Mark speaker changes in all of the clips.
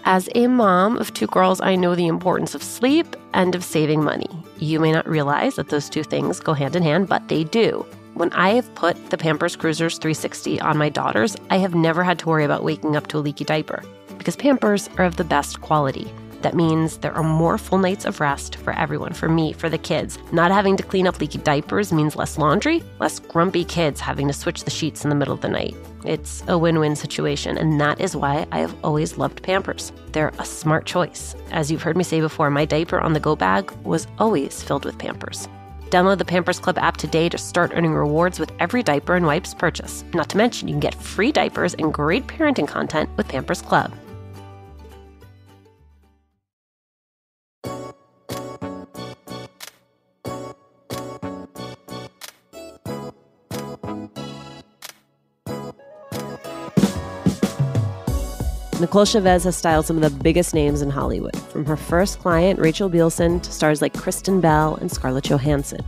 Speaker 1: As a mom of two girls, I know the importance of sleep and of saving money. You may not realize that those two things go hand in hand, but they do. When I have put the Pampers Cruisers 360 on my daughters, I have never had to worry about waking up to a leaky diaper because Pampers are of the best quality. That means there are more full nights of rest for everyone, for me, for the kids. Not having to clean up leaky diapers means less laundry, less grumpy kids having to switch the sheets in the middle of the night. It's a win-win situation, and that is why I have always loved Pampers. They're a smart choice. As you've heard me say before, my diaper on the go bag was always filled with Pampers. Download the Pampers Club app today to start earning rewards with every diaper and wipes purchase. Not to mention, you can get free diapers and great parenting content with Pampers Club. Nicole Chavez has styled some of the biggest names in Hollywood, from her first client, Rachel Bilson, to stars like Kristen Bell and Scarlett Johansson.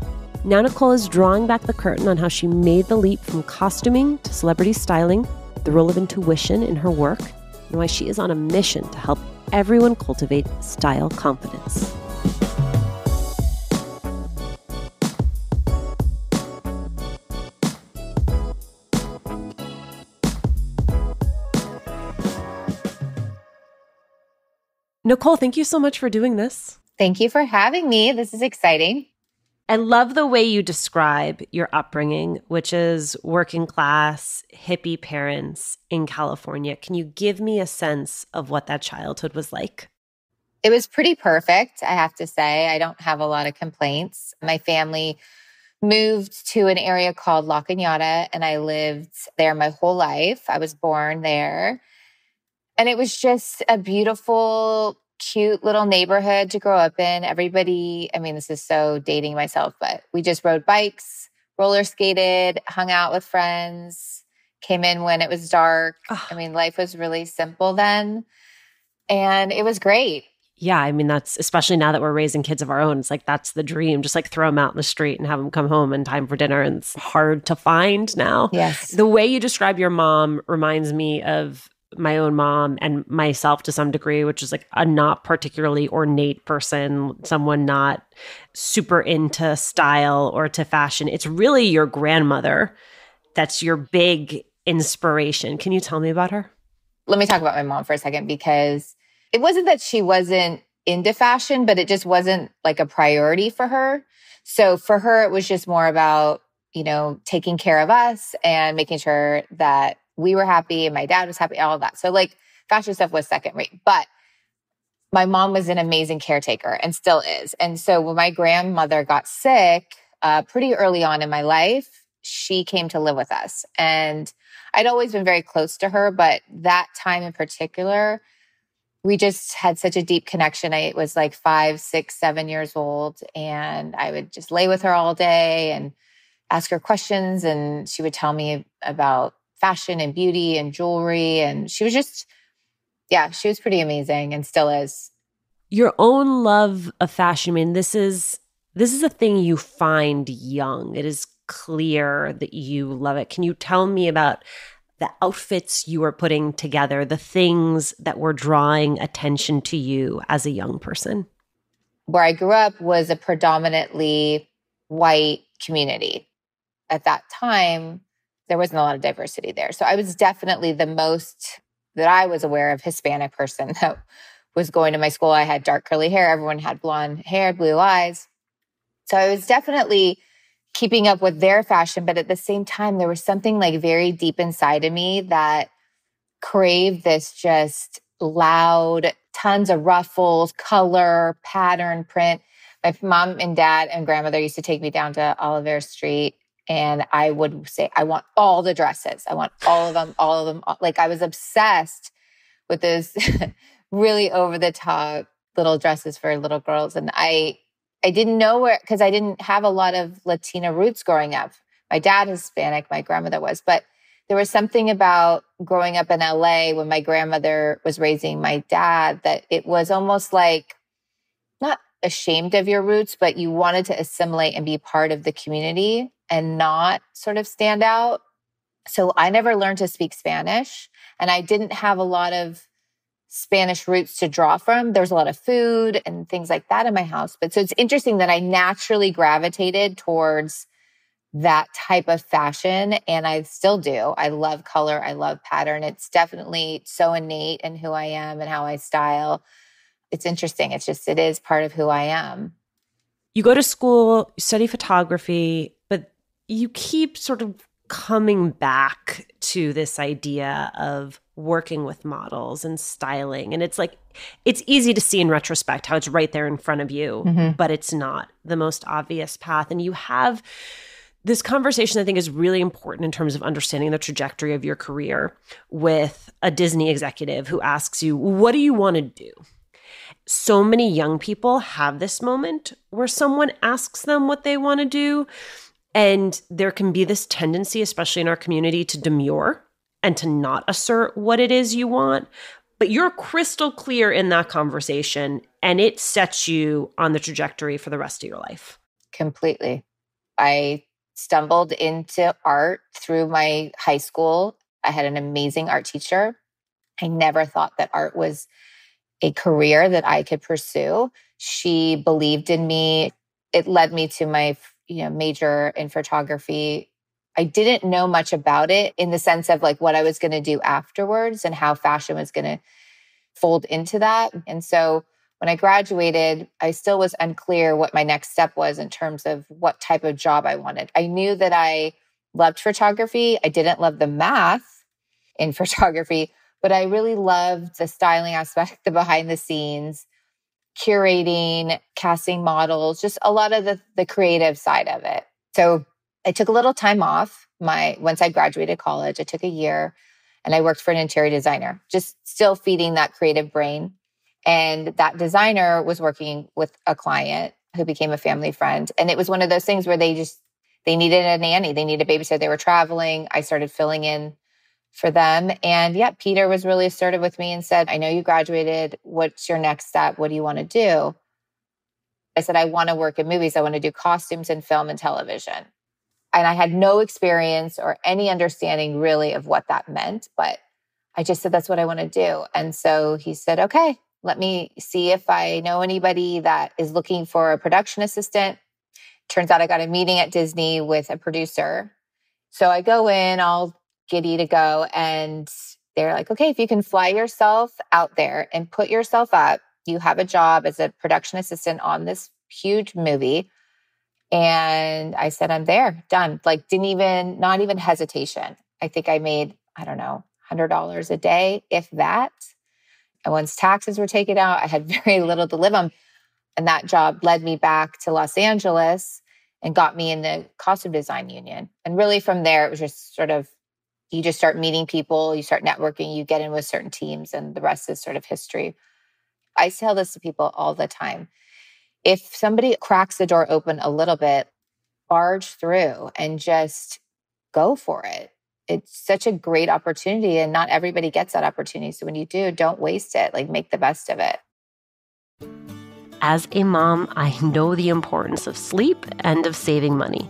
Speaker 1: Now Nicole is drawing back the curtain on how she made the leap from costuming to celebrity styling, the role of intuition in her work, and why she is on a mission to help everyone cultivate style confidence. Nicole, thank you so much for doing this.
Speaker 2: Thank you for having me. This is exciting.
Speaker 1: I love the way you describe your upbringing, which is working class, hippie parents in California. Can you give me a sense of what that childhood was like?
Speaker 2: It was pretty perfect, I have to say. I don't have a lot of complaints. My family moved to an area called La Cañada, and I lived there my whole life. I was born there. And it was just a beautiful, cute little neighborhood to grow up in. Everybody, I mean, this is so dating myself, but we just rode bikes, roller skated, hung out with friends, came in when it was dark. I mean, life was really simple then. And it was great.
Speaker 1: Yeah, I mean, that's especially now that we're raising kids of our own. It's like, that's the dream. Just like throw them out in the street and have them come home in time for dinner. And it's hard to find now.
Speaker 2: Yes.
Speaker 1: The way you describe your mom reminds me of my own mom and myself to some degree, which is like a not particularly ornate person, someone not super into style or to fashion. It's really your grandmother that's your big inspiration. Can you tell me about her?
Speaker 2: Let me talk about my mom for a second, because it wasn't that she wasn't into fashion, but it just wasn't like a priority for her. So for her, it was just more about, you know, taking care of us and making sure that we were happy and my dad was happy, all of that. So like fashion stuff was second rate, but my mom was an amazing caretaker and still is. And so when my grandmother got sick pretty early on in my life, she came to live with us. And I'd always been very close to her, but that time in particular, we just had such a deep connection. I was like 5, 6, 7 years old, and I would just lay with her all day and ask her questions. And she would tell me about fashion and beauty and jewelry. And she was just, yeah, she was pretty amazing and still is.
Speaker 1: Your own love of fashion, I mean, this is a thing you find young. It is clear that you love it. Can you tell me about the outfits you were putting together, the things that were drawing attention to you as a young person?
Speaker 2: Where I grew up was a predominantly white community. At that time, there wasn't a lot of diversity there. So I was definitely the most that I was aware of Hispanic person that was going to my school. I had dark curly hair. Everyone had blonde hair, blue eyes. So I was definitely keeping up with their fashion. But at the same time, there was something like very deep inside of me that craved this just loud, tons of ruffles, color, pattern, print. My mom and dad and grandmother used to take me down to Oliver Street, and I would say, I want all the dresses. I want all of them, all of them. Like I was obsessed with those really over the top little dresses for little girls. And I didn't know where, because I didn't have a lot of Latina roots growing up. My dad is Hispanic, my grandmother was, but there was something about growing up in LA when my grandmother was raising my dad that it was almost like not ashamed of your roots, but you wanted to assimilate and be part of the community and not sort of stand out. So I never learned to speak Spanish, and I didn't have a lot of Spanish roots to draw from. There's a lot of food and things like that in my house. But so it's interesting that I naturally gravitated towards that type of fashion. And I still do. I love color. I love pattern. It's definitely so innate in who I am and how I style. It's interesting. It is part of who I am.
Speaker 1: You go to school, you study photography, but you keep sort of coming back to this idea of working with models and styling. And it's like, it's easy to see in retrospect how it's right there in front of you, but it's not the most obvious path. And you have this conversation I think is really important in terms of understanding the trajectory of your career with a Disney executive who asks you, what do you want to do? So many young people have this moment where someone asks them what they want to do. And there can be this tendency, especially in our community, to demur and to not assert what it is you want. But you're crystal clear in that conversation, and it sets you on the trajectory for the rest of your life.
Speaker 2: Completely. I stumbled into art through my high school. I had an amazing art teacher. I never thought that art was a career that I could pursue. She believed in me. It led me to my major in photography. I didn't know much about it in the sense of like what I was going to do afterwards and how fashion was going to fold into that. And so when I graduated, I still was unclear what my next step was in terms of what type of job I wanted. I knew that I loved photography. I didn't love the math in photography, but I really loved the styling aspect, the behind the scenes, curating, casting models, just a lot of the creative side of it. So I took a little time off. Once I graduated college, I took a year and I worked for an interior designer, just still feeding that creative brain. And that designer was working with a client who became a family friend. And it was one of those things where they needed a nanny. They needed a babysitter. They were traveling. I started filling in for them. And yeah, Peter was really assertive with me and said, I know you graduated. What's your next step? What do you want to do? I said, I want to work in movies. I want to do costumes and film and television. And I had no experience or any understanding really of what that meant, but I just said, that's what I want to do. And so he said, okay, let me see if I know anybody that is looking for a production assistant. Turns out I got a meeting at Disney with a producer. So I go in, all giddy to go. And they're like, okay, if you can fly yourself out there and put yourself up, you have a job as a production assistant on this huge movie. And I said, I'm there, done. Like, not even hesitation. I think I made, I don't know, $100 a day, if that. And once taxes were taken out, I had very little to live on. And that job led me back to Los Angeles and got me in the costume design union. And really from there, it was just sort of, you just start meeting people, you start networking, you get in with certain teams, and the rest is sort of history. I tell this to people all the time. If somebody cracks the door open a little bit, barge through and just go for it. It's such a great opportunity, and not everybody gets that opportunity. So when you do, don't waste it. Like, make the best of it.
Speaker 1: As a mom, I know the importance of sleep and of saving money.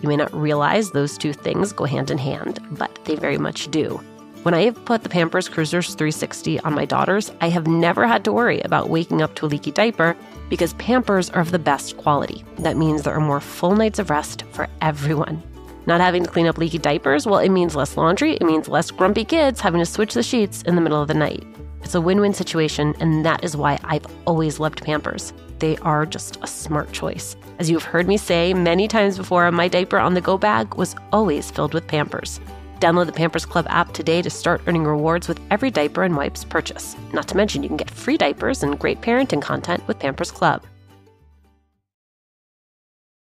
Speaker 1: You may not realize those two things go hand in hand, but they very much do. When I have put the Pampers Cruisers 360 on my daughters, I have never had to worry about waking up to a leaky diaper because Pampers are of the best quality. That means there are more full nights of rest for everyone. Not having to clean up leaky diapers, well, it means less laundry. It means less grumpy kids having to switch the sheets in the middle of the night. It's a win-win situation, and that is why I've always loved Pampers. They are just a smart choice. As you've heard me say many times before, my diaper on the go bag was always filled with Pampers. Download the Pampers Club app today to start earning rewards with every diaper and wipes purchase. Not to mention, you can get free diapers and great parenting content with Pampers Club.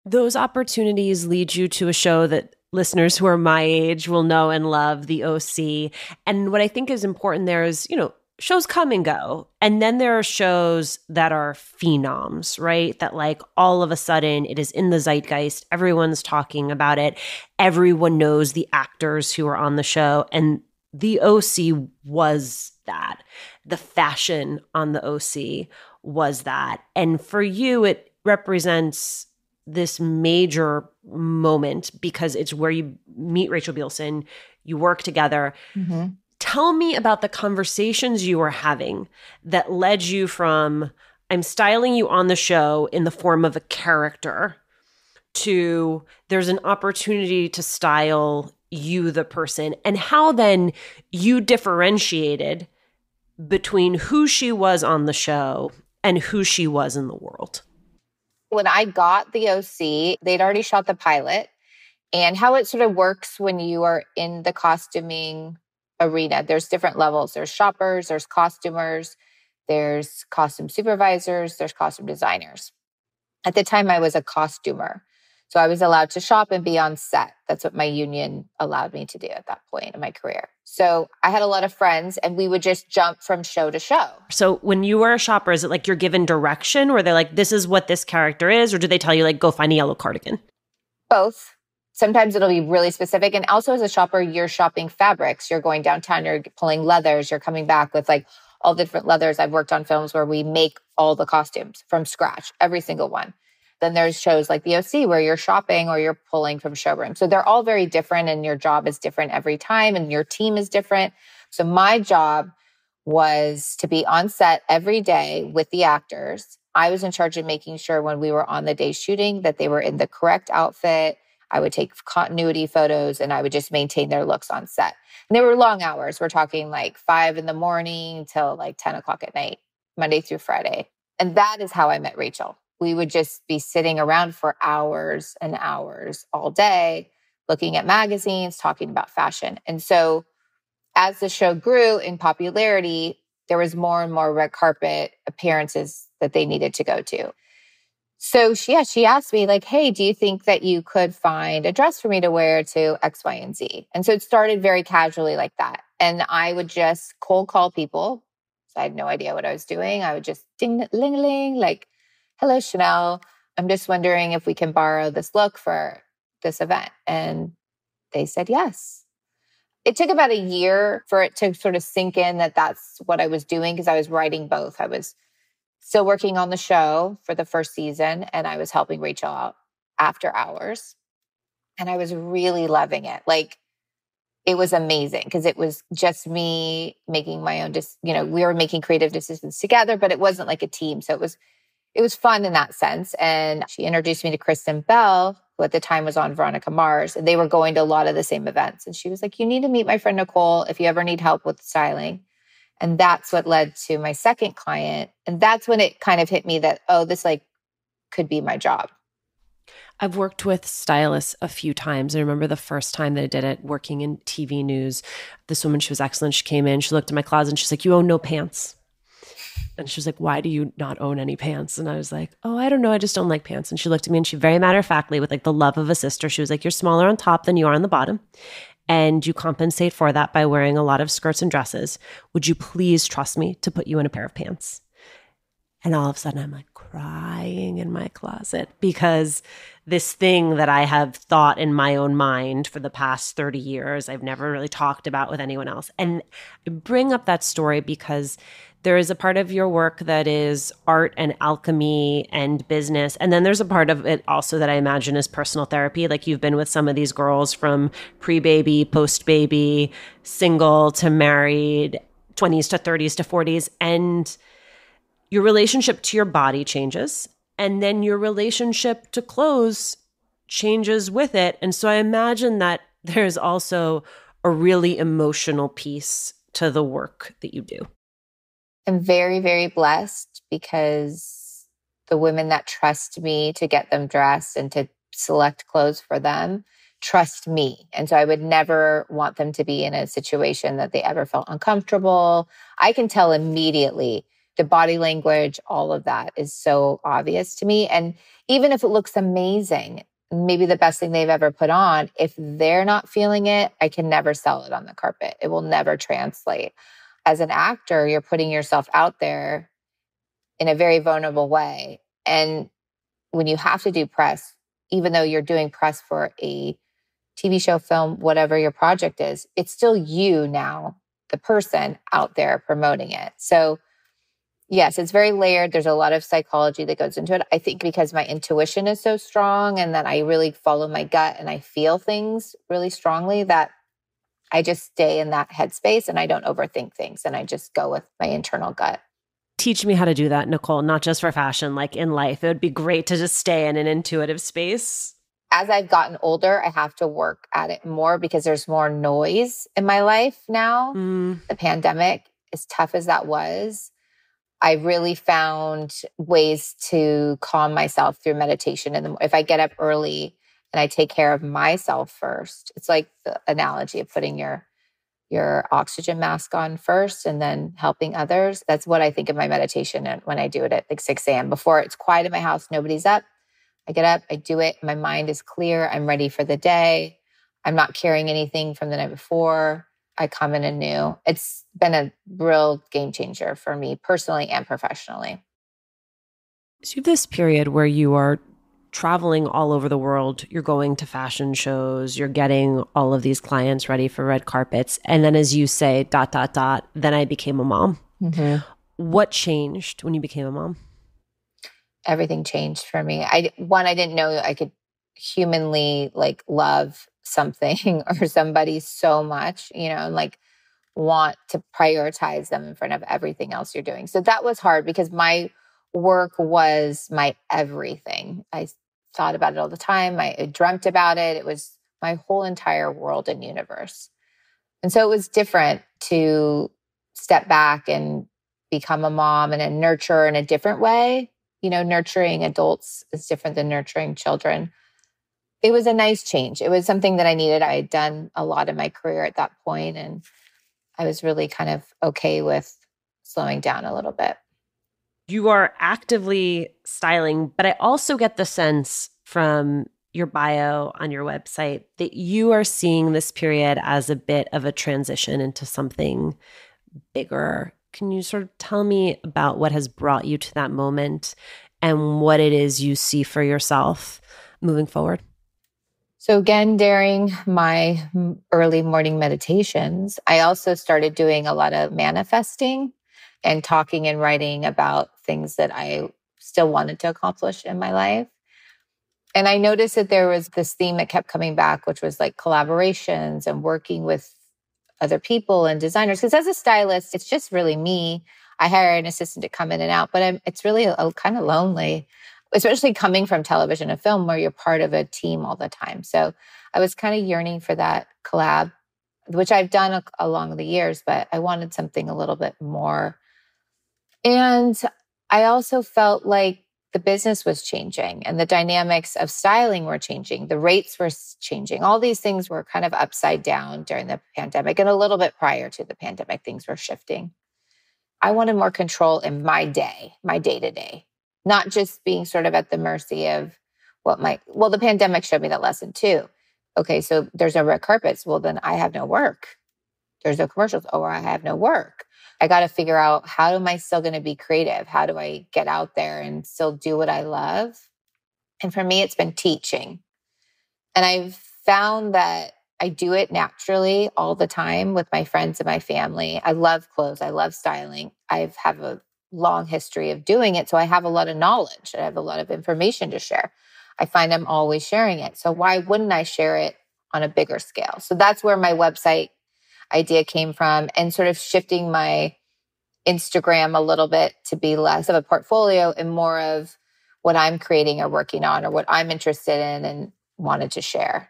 Speaker 1: Those opportunities lead you to a show that listeners who are my age will know and love, The OC. And what I think is important there is, shows come and go. And then there are shows that are phenoms, right? That like all of a sudden it is in the zeitgeist. Everyone's talking about it. Everyone knows the actors who are on the show. And The OC was that. The fashion on The OC was that. And for you, it represents this major moment because it's where you meet Rachel Bilson, you work together.
Speaker 2: Mm-hmm.
Speaker 1: Tell me about the conversations you were having that led you from I'm styling you on the show in the form of a character to there's an opportunity to style you, the person, and how then you differentiated between who she was on the show and who she was in the world.
Speaker 2: When I got the OC, they'd already shot the pilot. And how it sort of works when you are in the costuming arena, there's different levels. There's shoppers, there's costumers, there's costume supervisors, there's costume designers. At the time, I was a costumer. So I was allowed to shop and be on set. That's what my union allowed me to do at that point in my career. So I had a lot of friends and we would just jump from show to show.
Speaker 1: So when you were a shopper, is it like you're given direction where they're like, this is what this character is? Or do they tell you like, go find a yellow cardigan?
Speaker 2: Both. Sometimes it'll be really specific. And also as a shopper, you're shopping fabrics. You're going downtown, you're pulling leathers, you're coming back with like all different leathers. I've worked on films where we make all the costumes from scratch, every single one. Then there's shows like the OC where you're shopping or you're pulling from showroom. So they're all very different and your job is different every time and your team is different. So my job was to be on set every day with the actors. I was in charge of making sure when we were on the day shooting that they were in the correct outfit. I would take continuity photos and I would just maintain their looks on set. And they were long hours. We're talking like 5 a.m. till like 10 o'clock at night, Monday through Friday. And that is how I met Rachel. We would just be sitting around for hours and hours all day, looking at magazines, talking about fashion. And so as the show grew in popularity, there was more and more red carpet appearances that they needed to go to. So she asked me like, hey, do you think that you could find a dress for me to wear to X, Y, and Z? And so it started very casually like that. And I would just cold call people. So I had no idea what I was doing. I would just ding-a-ling-a-ling, like, hello, Chanel. I'm just wondering if we can borrow this look for this event. And they said yes. It took about a year for it to sort of sink in that that's what I was doing because I was writing both. I was still working on the show for the first season and I was helping Rachel out after hours. And I was really loving it. Like, it was amazing because it was just me making my own, we were making creative decisions together, but it wasn't like a team. So it was fun in that sense. And she introduced me to Kristen Bell, who at the time was on Veronica Mars, and they were going to a lot of the same events. And she was like, you need to meet my friend Nicole if you ever need help with styling. And that's what led to my second client. And that's when it kind of hit me that, oh, this like could be my job.
Speaker 1: I've worked with stylists a few times. I remember the first time that I did it working in TV news. This woman, she was excellent. She came in, she looked in my closet and she's like, you own no pants. And she was like, why do you not own any pants? And I was like, oh, I don't know. I just don't like pants. And she looked at me and she very matter-of-factly with like the love of a sister, she was like, you're smaller on top than you are on the bottom. And you compensate for that by wearing a lot of skirts and dresses. Would you please trust me to put you in a pair of pants? And all of a sudden I'm like crying in my closet because this thing that I have thought in my own mind for the past 30 years, I've never really talked about with anyone else. And I bring up that story because there is a part of your work that is art and alchemy and business. And then there's a part of it also that I imagine is personal therapy. Like you've been with some of these girls from pre-baby, post-baby, single to married, 20s to 30s to 40s. And your relationship to your body changes. And then your relationship to clothes changes with it. And so I imagine that there's also a really emotional piece to the work that you do.
Speaker 2: I'm very, very blessed because the women that trust me to get them dressed and to select clothes for them trust me. And so I would never want them to be in a situation that they ever felt uncomfortable. I can tell immediately the body language, all of that is so obvious to me. And even if it looks amazing, maybe the best thing they've ever put on, if they're not feeling it, I can never sell it on the carpet. It will never translate. As an actor, you're putting yourself out there in a very vulnerable way. And when you have to do press, even though you're doing press for a TV show, film, whatever your project is, it's still you now, the person out there promoting it. So Yes, it's very layered. There's a lot of psychology that goes into it. I think because my intuition is so strong and that I really follow my gut and I feel things really strongly, that I just stay in that headspace and I don't overthink things and I just go with my internal gut.
Speaker 1: Teach me how to do that, Nicole, not just for fashion, like in life. It would be great to just stay in an intuitive space.
Speaker 2: As I've gotten older, I have to work at it more because there's more noise in my life now. The pandemic, as tough as that was, I really found ways to calm myself through meditation. And if I get up early and I take care of myself first, it's like the analogy of putting your oxygen mask on first and then helping others. That's what I think of my meditation and when I do it at like 6 a.m. Before it's quiet in my house, nobody's up. I get up, I do it. My mind is clear. I'm ready for the day. I'm not carrying anything from the night before. I come in anew. It's been a real game changer for me personally and professionally.
Speaker 1: So you have this period where you are traveling all over the world. You're going to fashion shows. You're getting all of these clients ready for red carpets. And then as you say, ... then I became a mom.
Speaker 2: Mm-hmm.
Speaker 1: What changed when you became a mom?
Speaker 2: Everything changed for me. I didn't know I could humanly like love something or somebody so much, and like want to prioritize them in front of everything else you're doing. So that was hard because my work was my everything. I thought about it all the time. I dreamt about it. It was my whole entire world and universe. And so it was different to step back and become a mom and a nurturer in a different way. Nurturing adults is different than nurturing children. It was a nice change. It was something that I needed. I had done a lot in my career at that point, and I was really kind of okay with slowing down a little bit.
Speaker 1: You are actively styling, but I also get the sense from your bio on your website that you are seeing this period as a bit of a transition into something bigger. Can you sort of tell me about what has brought you to that moment and what it is you see for yourself moving forward?
Speaker 2: So again, during my early morning meditations, I also started doing a lot of manifesting and talking and writing about things that I still wanted to accomplish in my life. And I noticed that there was this theme that kept coming back, which was like collaborations and working with other people and designers. Because as a stylist, it's just really me. I hire an assistant to come in and out, but it's really a kind of lonely, especially coming from television and film where you're part of a team all the time. So I was kind of yearning for that collab, which I've done along the years, but I wanted something a little bit more. And I also felt like the business was changing and the dynamics of styling were changing. The rates were changing. All these things were kind of upside down during the pandemic, and a little bit prior to the pandemic, things were shifting. I wanted more control in my day-to-day, not just being sort of at the mercy of the pandemic showed me that lesson too. Okay, so there's no red carpets. Well, then I have no work. There's no commercials. Oh, I have no work. I got to figure out, how am I still going to be creative? How do I get out there and still do what I love? And for me, it's been teaching. And I've found that I do it naturally all the time with my friends and my family. I love clothes. I love styling. I have a long history of doing it. So I have a lot of knowledge. I have a lot of information to share. I find I'm always sharing it. So why wouldn't I share it on a bigger scale? So that's where my website idea came from, and sort of shifting my Instagram a little bit to be less of a portfolio and more of what I'm creating or working on or what I'm interested in and wanted to share.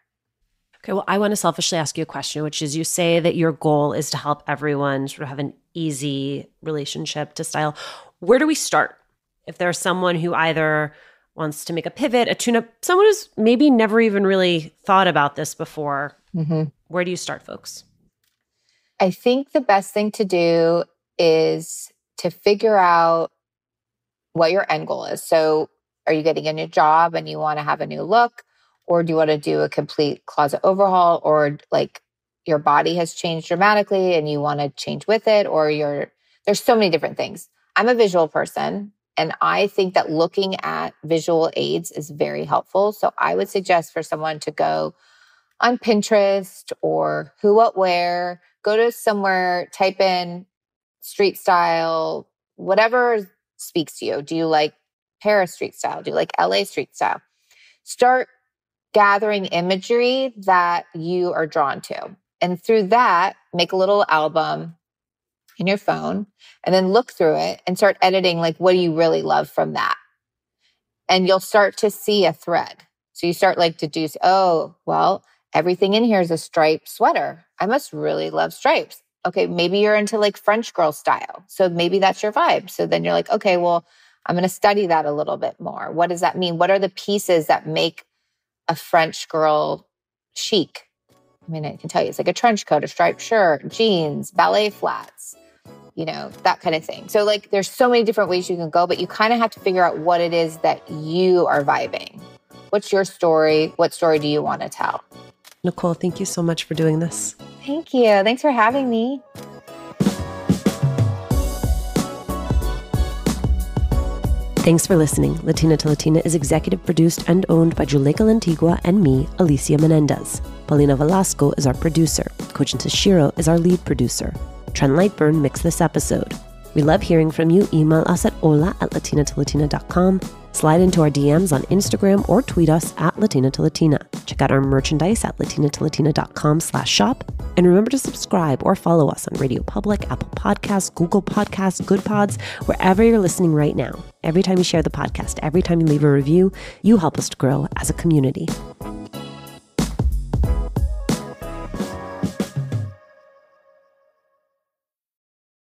Speaker 1: Okay, well, I want to selfishly ask you a question, which is, you say that your goal is to help everyone sort of have an easy relationship to style. Where do we start? If there's someone who either wants to make a pivot, a tune-up, someone who's maybe never even really thought about this before, where do you start, folks?
Speaker 2: I think the best thing to do is to figure out what your end goal is. So are you getting a new job and you want to have a new look? Or do you want to do a complete closet overhaul? Or like your body has changed dramatically and you want to change with it? Or there's so many different things. I'm a visual person, and I think that looking at visual aids is very helpful. So I would suggest for someone to go on Pinterest or Who What Wear, go to somewhere, type in street style whatever speaks to you. Do you like Paris street style? Do you like LA street style? Start gathering imagery that you are drawn to. And through that, make a little album in your phone and then look through it and start editing, like, what do you really love from that? And you'll start to see a thread. So you start like deduce, oh, well, everything in here is a striped sweater. I must really love stripes. Okay, maybe you're into like French girl style. So maybe that's your vibe. So then you're like, okay, well, I'm going to study that a little bit more. What does that mean? What are the pieces that make a French girl chic? I mean, I can tell you, it's like a trench coat, a striped shirt, jeans, ballet flats, that kind of thing. So like, there's so many different ways you can go, but you kind of have to figure out what it is that you are vibing. What's your story? What story do you want to tell?
Speaker 1: Nicole, thank you so much for doing this.
Speaker 2: Thank you. Thanks for having me.
Speaker 1: Thanks for listening. Latina to Latina is executive produced and owned by Juleka Lantigua and me, Alicia Menendez. Paulina Velasco is our producer. Kojin Tashiro is our lead producer. Trent Lightburn mixed this episode. We love hearing from you. Email us at hola@latinatolatina.com. Slide into our DMs on Instagram or tweet us at Latina to Latina. Check out our merchandise at latinatolatina.com/shop. And remember to subscribe or follow us on Radio Public, Apple Podcasts, Google Podcasts, Good Pods, wherever you're listening right now. Every time you share the podcast, every time you leave a review, you help us to grow as a community.